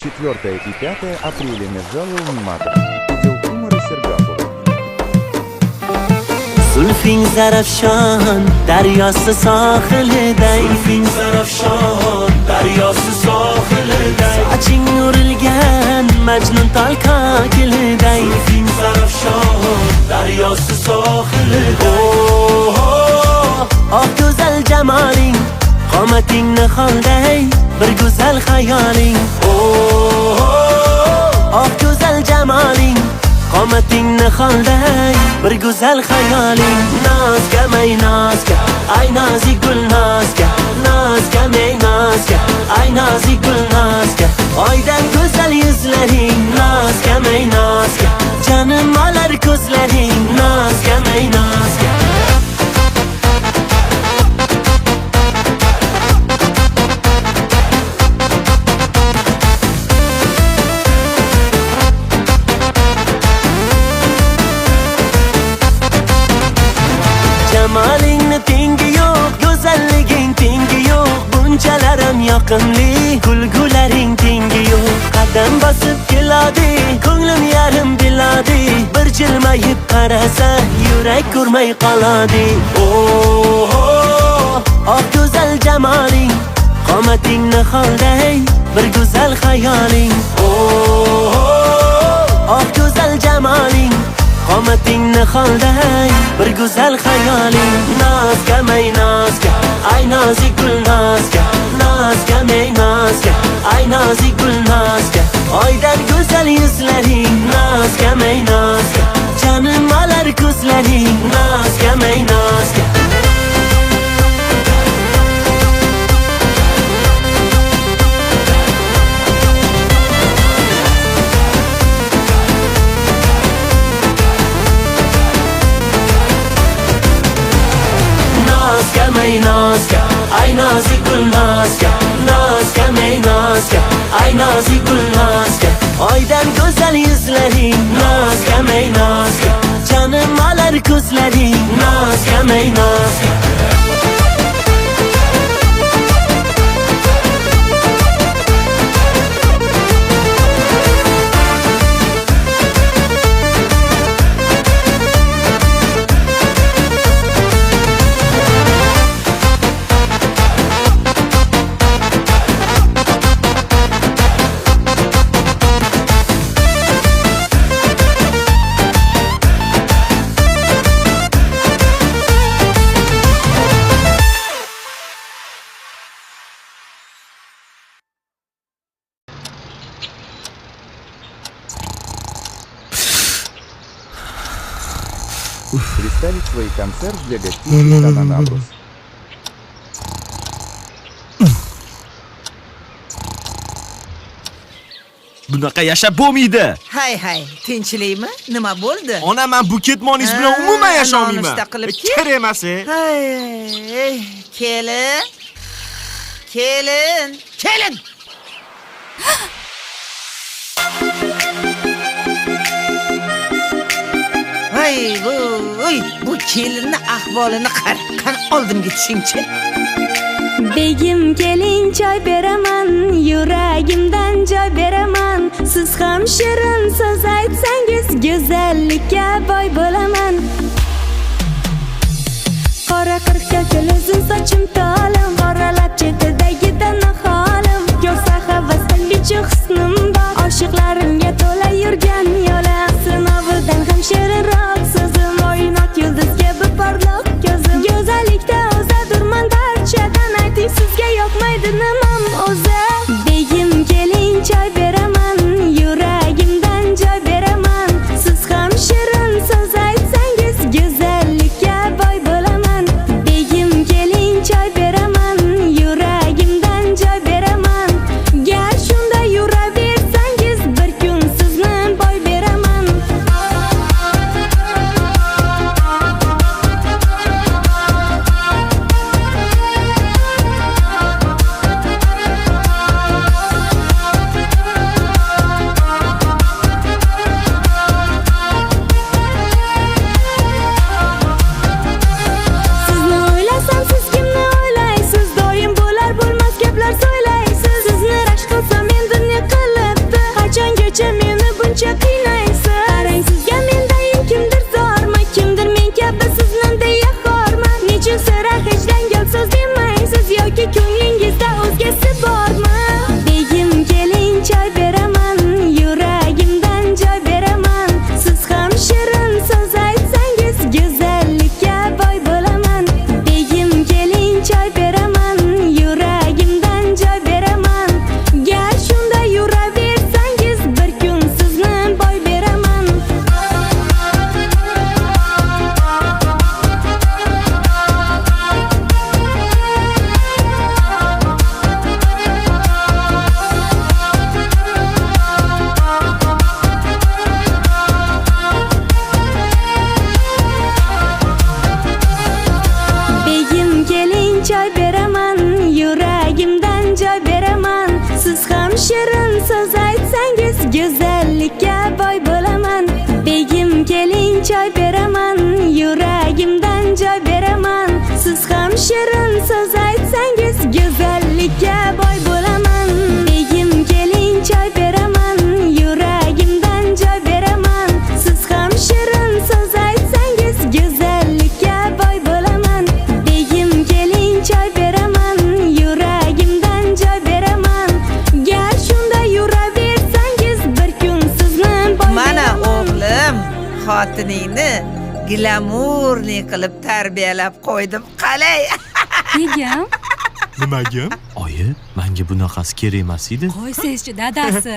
4 и 5 апреля Межалу Матра. Узел Умара Сергапова. زلفین زرفشان دریاست ساحل دی زلفین زرفشان دریاست ساحل دی saçın yorilgan majnun talka kil دی زلفین زرفشان دریاست ساحل دی آه güzel cemalin قامتین نخال دی bir güzel hayalin آه güzel cemalin قامتین نخال دی bir güzel hayalin Nazke mey nazke ay nazik gül nazke Nazke mey nazke ay nazik gül nazke Aydan güzel yüzlerin Nazke mey nazke canım alar gözlerin Nazke mey nazke Cemalin tengi yok, güzelliğin tengi yok Buncalarım yakınlı, kulgulerin tengi yok Kadem basıp geladi, ko'nglim yarım biladi Bir jilmayib qarasa, yürek kurmay qoladi Ah güzel cemalin, qomating niholday Bir güzel hayalin Ah güzel cemalin قامتین نخالدی bir güzel hayalin Nazke mey nazke ay nazik gül nazke Nazke mey nazke ay nazik gül nazke Aydan güzel yüzlerin Nazke mey nazke canım alar gözlerin Nazke mey nazke Nazke mey nazke ay nazik gül nazke Nazke mey nazke ay nazik gül nazke Aydan güzel yüzlerin Nazke mey nazke canım alar gözlerin Nazke mey nazke Представить свой концерт для гостей Тананабрус. Bunaqa yashab bo'lmaydi. Hay, tinchlikmi? Nima bo'ldi? Ona, men bu ketmoningiz bilan umuman yasha olmayman. nonushta qilib Kerak emas. Hay, kelin. Kelin. Hay, bu kelinni ahvolini qara. Qani oldimga tushingchi. Begim keling choy beraman, yuragimdan joy beraman. Siz ham shirin so'z aytsangiz, go'zallikka boy bo'laman. Qora qirqqa uzun sochim tolim, qoralab chetidagidan holim. Ko'rsa havaslanguchi husnim bor, oshiqlarimga to'la yurgan yo'lam. Sinovidan ham shirinroq so'zim, oynot yulduz kabi porloq ko'zim. Go'zallikda o'zadurman barchadan, ayting sizga yoqmaydi nimam o'zi. Begim keling choy beraman, yuragimdan joy beraman. Siz ham shirin so'z aytsangiz, go'zallikka boy bo'laman. Begim keling choy beraman, yuragimdan joy beraman. Gar shunda yuraver go'zallikka boy bo'laman. Begim keling choy beraman, yuragimdan joy beraman. Siz ham shirin so'z aytsangiz go'zallikka boy bo'laman. Begim keling choy beraman, yuragimdan joy beraman. Siz ham shirin so'z aytsangiz go'zallikka boy bo'laman. Begim keling choy beraman, yuragimdan joy beraman. Gar shunda yuraversangiz bir kun sizni boy Mana beraman. o'g'lim, xotiningni glamurli qilib tarbiyalab qo'ydim. Qalay? Begim, Nimaga? Oyi, menga bunaqasi kerak emas edi. qo'ysangizchi dadasi.